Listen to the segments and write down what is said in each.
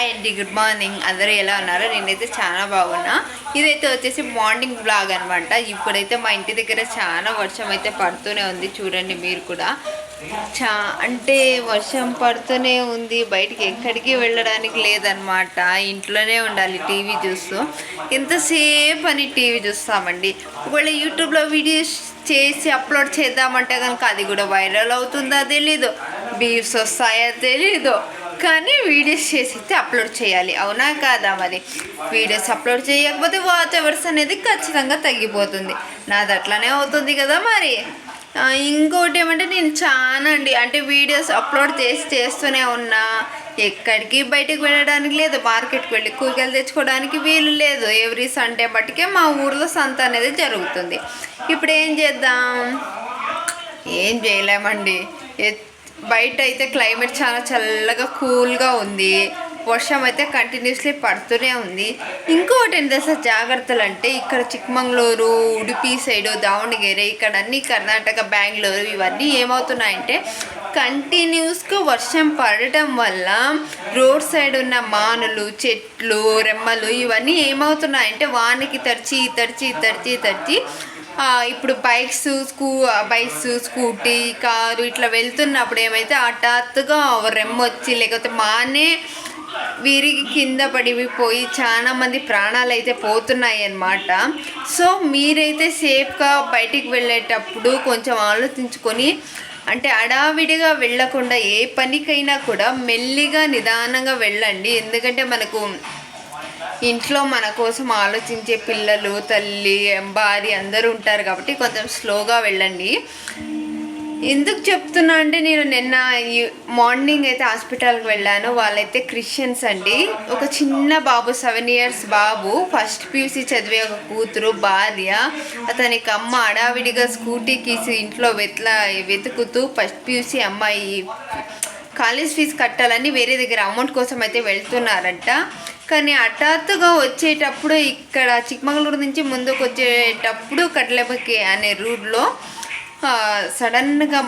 Hi అండి, good morning. అందరూ ఎలా ఉన్నారు? నేనైతే చాలా బాగున్నా. ఇదైతే వచ్చేసి మార్నింగ్ బ్లాగ్ అనమాట. ఇప్పుడైతే మా ఇంటి దగ్గర చాలా వర్షం అయితే పడుతూనే ఉంది. చూడండి మీరు కూడా. అంటే వర్షం పడుతూనే ఉంది. బయటికి ఎక్కడికి వెళ్ళడానికి లేదనమాట. ఇంట్లోనే ఉండాలి టీవీ చూస్తూ. ఎంతసేపు అని టీవీ చూస్తామండి. ఒకవేళ యూట్యూబ్లో వీడియోస్ చేసి అప్లోడ్ చేద్దామంటే కనుక అది కూడా వైరల్ అవుతుందో తెలీదు, వ్యూస్ వస్తాయో తెలీదు. కానీ వీడియోస్ చేసి అయితే అప్లోడ్ చేయాలి, అవునా కాదా? మరి వీడియోస్ అప్లోడ్ చేయకపోతే వాచ్ అవర్స్ అనేది ఖచ్చితంగా తగ్గిపోతుంది. నాది అట్లానే అవుతుంది కదా. మరి ఇంకోటి ఏమంటే నేను చాలా అంటే వీడియోస్ అప్లోడ్ చేస్తూనే ఉన్నా. ఎక్కడికి బయటకు వెళ్ళడానికి లేదు, మార్కెట్కి వెళ్ళి కూరగాయలు తెచ్చుకోవడానికి వీలు లేదు. ఎవ్రీ సండే బట్టికే మా ఊర్లో సంత అనేది జరుగుతుంది. ఇప్పుడు ఏం చేద్దాం? ఏం చేయలేమండి. బయట అయితే క్లైమేట్ చాలా చల్లగా కూల్గా ఉంది. వర్షం అయితే కంటిన్యూస్లీ పడుతూనే ఉంది. ఇంకోటి ఏంటి అసలు జాగ్రత్తలు అంటే, ఇక్కడ చిక్మంగళూరు, ఉడిపి సైడు, దావణగిరి, ఇక్కడ అన్ని కర్ణాటక, బెంగళూరు ఇవన్నీ ఏమవుతున్నాయంటే కంటిన్యూస్గా వర్షం పడటం వల్ల రోడ్ సైడ్ ఉన్న మానులు, చెట్లు, రెమ్మలు ఇవన్నీ ఏమవుతున్నాయంటే వానకి తడిచి తడిచి తడిచి తడిచి ఇప్పుడు బైక్స్, స్కూటీ, కారు ఇట్లా వెళ్తున్నప్పుడు ఏమైతే హఠాత్తుగా రెమ్మొచ్చి లేకపోతే మానే విరిగి కింద పడిపోయి చాలామంది ప్రాణాలు అయితే పోతున్నాయి అన్నమాట. సో మీరైతే సేఫ్గా బయటికి వెళ్ళేటప్పుడు కొంచెం ఆలోచించుకొని, అంటే అడావిడిగా వెళ్ళకుండా ఏ పనికైనా కూడా మెల్లిగా నిదానంగా వెళ్ళండి. ఎందుకంటే మనకు ఇంట్లో మన కోసం ఆలోచించే పిల్లలు, తల్లి, భార్య అందరూ ఉంటారు కాబట్టి కొంచెం స్లోగా వెళ్ళండి. ఎందుకు చెప్తున్నా అంటే, నేను నిన్న మార్నింగ్ అయితే హాస్పిటల్కి వెళ్ళాను. వాళ్ళైతే క్రిస్టియన్స్ అండి. ఒక చిన్న బాబు, 7 years బాబు, ఫస్ట్ PUC చదివే ఒక కూతురు, భార్య, అతనికి అమ్మ అడావిడిగా స్కూటీ కీసి ఇంట్లో వెతుకుతూ ఫస్ట్ PUC అమ్మాయి కాలేజ్ ఫీజు కట్టాలని వేరే దగ్గర అమౌంట్ కోసం అయితే వెళ్తున్నారంట. కానీ హఠాత్తుగా వచ్చేటప్పుడు ఇక్కడ చిక్మంగళూరు నుంచి ముందుకు వచ్చేటప్పుడు కట్లెబకి అనే రూట్లో సడన్గా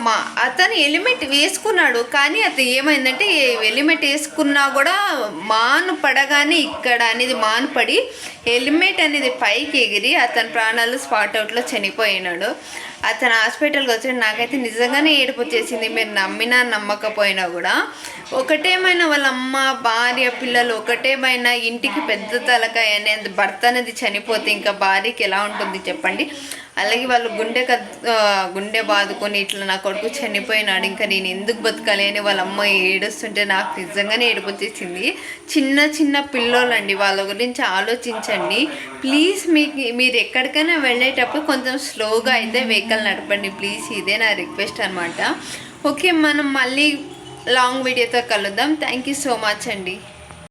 అతను హెల్మెట్ వేసుకున్నాడు. కానీ అతను ఏమైందంటే హెల్మెట్ వేసుకున్నా కూడా మాను పడగానే ఇక్కడ అనేది మాను పడి హెల్మెట్ అనేది పైకి ఎగిరి అతని ప్రాణాలు స్పాట్ అవుట్లో చనిపోయినాడు. అతను హాస్పిటల్కి వచ్చాడు. నాకైతే నిజంగానే ఏడుపు వచ్చేసింది. మీరు నమ్మినా నమ్మకపోయినా కూడా. ఒకటేమైనా వాళ్ళ అమ్మ, భార్య, పిల్లలు ఒకటేమైనా ఇంటికి పెద్ద తలకాయ అనేది భర్త అనేది చనిపోతే ఇంకా భార్యకి ఎలా ఉంటుంది చెప్పండి. అలాగే వాళ్ళు గుండె బాదుకొని ఇట్లా నా కొడుకు చనిపోయినాడు, ఇంకా నేను ఎందుకు బతకాలి అని వాళ్ళ అమ్మ ఏడుస్తుంటే నాకు నిజంగానే ఏడుపు వచ్చేసింది. చిన్న చిన్న పిల్లోళ్ళండి, వాళ్ళ గురించి ఆలోచించండి ప్లీజ్. మీరు ఎక్కడికైనా వెళ్ళేటప్పుడు కొంచెం స్లోగా అయితే వెహికల్ నడపండి ప్లీజ్. ఇదే నా రిక్వెస్ట్ అనమాట. ఓకే, మనం మళ్ళీ లాంగ్ వీడియోతో కలుద్దాం. థ్యాంక్ యూ సో మచ్ అండి.